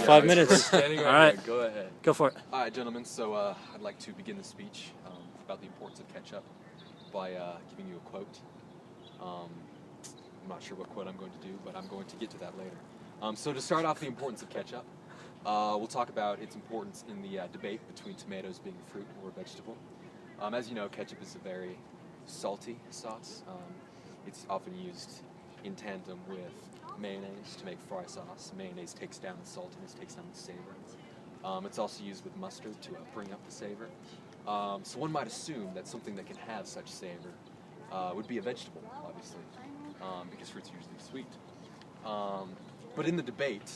5 minutes. Standing All right right. there. Go ahead. Go for it. All right, gentlemen, so I'd like to begin the speech about the importance of ketchup by giving you a quote. I'm not sure what quote I'm going to do, but I'm going to get to that later. So to start off the importance of ketchup, we'll talk about its importance in the debate between tomatoes being a fruit or a vegetable. As you know, ketchup is a very salty sauce. It's often used in tandem with mayonnaise to make fry sauce. Mayonnaise takes down the saltiness, takes down the savor. It's also used with mustard to bring up the savor. So one might assume that something that can have such savor would be a vegetable, obviously, because fruits are usually sweet. But in the debate,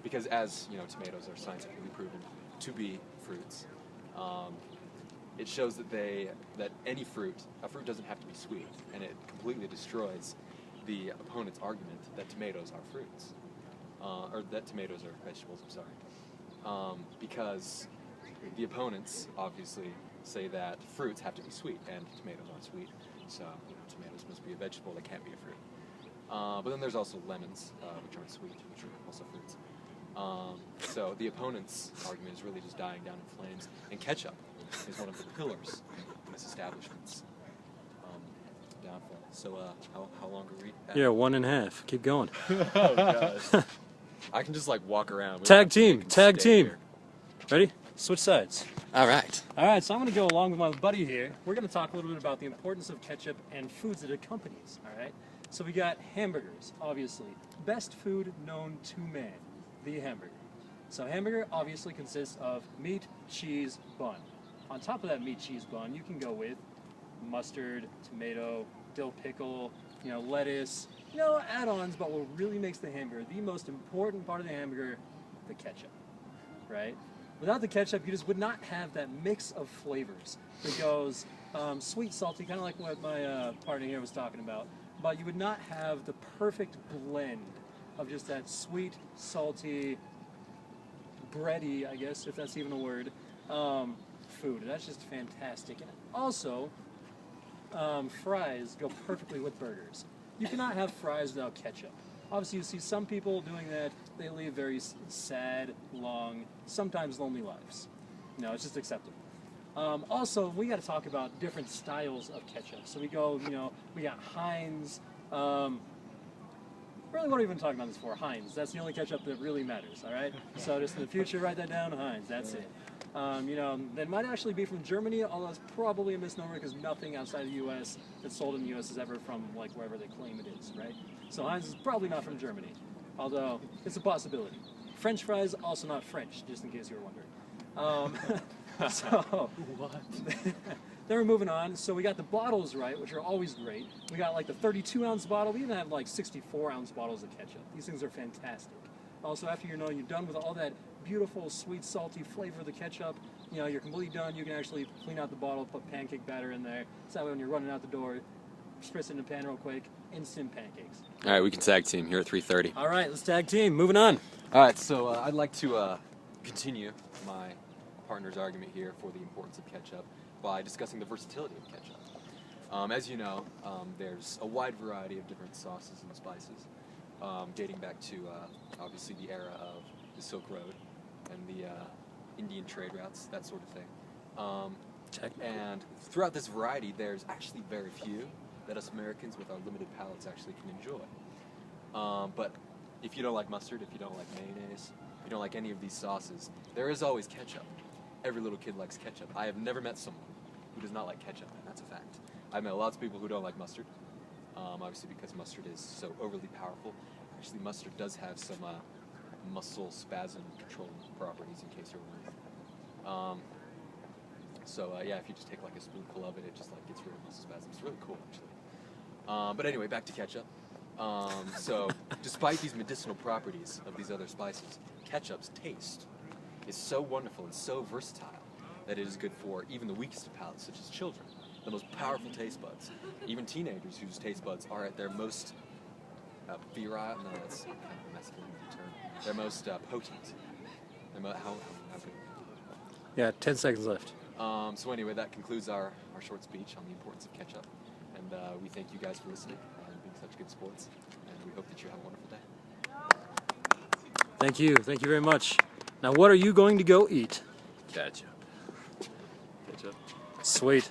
because as you know, tomatoes are scientifically proven to be fruits, it shows that any fruit, a fruit doesn't have to be sweet, and it completely destroys the opponent's argument that tomatoes are fruits, or that tomatoes are vegetables. I'm sorry, because the opponents obviously say that fruits have to be sweet, and tomatoes aren't sweet, so tomatoes must be a vegetable. They can't be a fruit. But then there's also lemons, which aren't sweet, which are also fruits. So the opponent's argument is really just dying down in flames, and ketchup is one of the pillars in this establishment's downfall. So how long are we at? Yeah, 1.5. Keep going. Oh, gosh. I can just, like, walk around. We Tag don't have to team. Tag stay team. here. Ready? Switch sides. All right. All right, so I'm going to go along with my buddy here. We're going to talk a little bit about the importance of ketchup and foods that it accompanies, all right? So we got hamburgers, obviously. Best food known to man, the hamburger. So hamburger obviously consists of meat, cheese, bun. On top of that meat, cheese bun, you can go with mustard, tomato, dill pickle, lettuce, add-ons, but what really makes the hamburger, the most important part of the hamburger, the ketchup, right? Without the ketchup, you just would not have that mix of flavors that goes sweet, salty, kind of like what my partner here was talking about, but you would not have the perfect blend of just that sweet, salty, bready, I guess, if that's even a word, food. That's just fantastic. And also, fries go perfectly with burgers. You cannot have fries without ketchup. Obviously, you see some people doing that. They lead very sad, long, sometimes lonely lives. It's just acceptable. Also, we got to talk about different styles of ketchup. So we go, we got Heinz. Really, what are we even talking about this for? Heinz. That's the only ketchup that really matters, all right? So just in the future, write that down, Heinz. That's it. That might actually be from Germany, although it's probably a misnomer because nothing outside the U.S. that's sold in the U.S. is ever from, like, wherever they claim it is, right? So Heinz is probably not from Germany, although it's a possibility. French fries, also not French, just in case you were wondering. So, what? Then we're moving on. So we got the bottles, right, which are always great. We got like the 32-ounce bottle. We even have like 64-ounce bottles of ketchup. These things are fantastic. Also, after you're done with all that beautiful, sweet, salty flavor of the ketchup, you're completely done. You can actually clean out the bottle, put pancake batter in there. So that way when you're running out the door, spritz it in a pan real quick, instant pancakes. All right, we can tag team here at 3:30. All right, let's tag team. Moving on. All right, so I'd like to continue my partner's argument here for the importance of ketchup by discussing the versatility of ketchup. As you know, there's a wide variety of different sauces and spices, dating back to obviously the era of the Silk Road and the Indian trade routes, that sort of thing. And throughout this variety, there's actually very few that us Americans with our limited palates actually can enjoy. But if you don't like mustard, if you don't like mayonnaise, if you don't like any of these sauces, there is always ketchup. Every little kid likes ketchup. I have never met someone who does not like ketchup, and that's a fact. I've met lots of people who don't like mustard, obviously because mustard is so overly powerful. Actually, mustard does have some muscle spasm controlling properties, in case you're wondering. Yeah, if you just take like a spoonful of it, it just like gets rid of muscle spasms. It's really cool, actually. But anyway, back to ketchup. So, despite these medicinal properties of these other spices, ketchup's taste is so wonderful and so versatile that it is good for even the weakest of palates, such as children, the most powerful taste buds, even teenagers whose taste buds are at their most virile, no, that's kind of a masculine term, their most potent. How good? Yeah, 10 seconds left. So anyway, that concludes our short speech on the importance of ketchup, and we thank you guys for listening and being such good sports, and we hope that you have a wonderful day. Thank you very much. Now, what are you going to go eat? Ketchup. Ketchup. Sweet.